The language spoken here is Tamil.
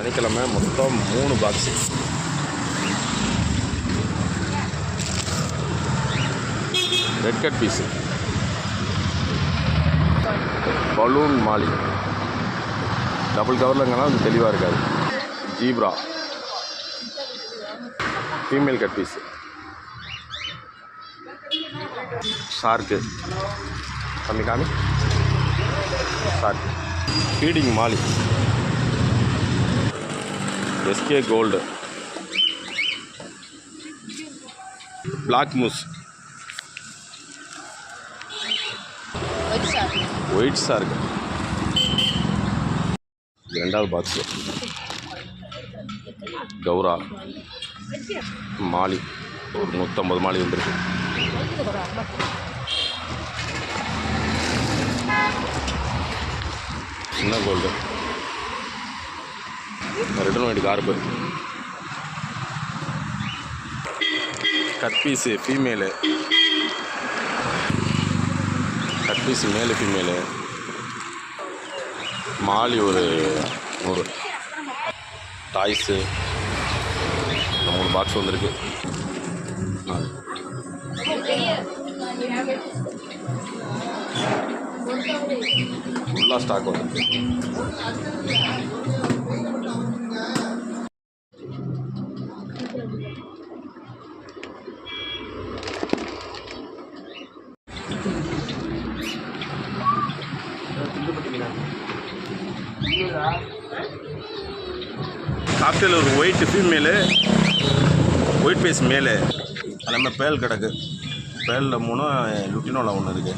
சனிக்கிழமை மொத்தம் 3 box. Red cut piece, balloon molly, double கவர்லங்கன்னா அது தெளிவாக இருக்காது. Zebra, female cut piece, shark, காமி ஷார்க், ஃபீடிங் மாலி, எஸ்கே கோல்டு, பிளாக் மூஸ், ஒயிட் ஷார்க். ரெண்டாவது பாக்ஸு கௌரா மாலி, ஒரு 150 மாலி வந்துருக்கு. சின்ன gold, red white carp, cut piece female, cut piece male female, molly ஒரு 100. டாய்ஸு 3 பாக்ஸ் வந்துருக்கு. ஃபுல்லாக ஸ்டாக் வந்துருக்கு. காக்டெயில் ஒரு ஒயிட் ஃபீமேலு, ஒயிட் பேஸ் மேலு, எல்லாமே பேல் கிடக்கு. பேலில் 3, லுட்டினோவில் 1 இருக்குது.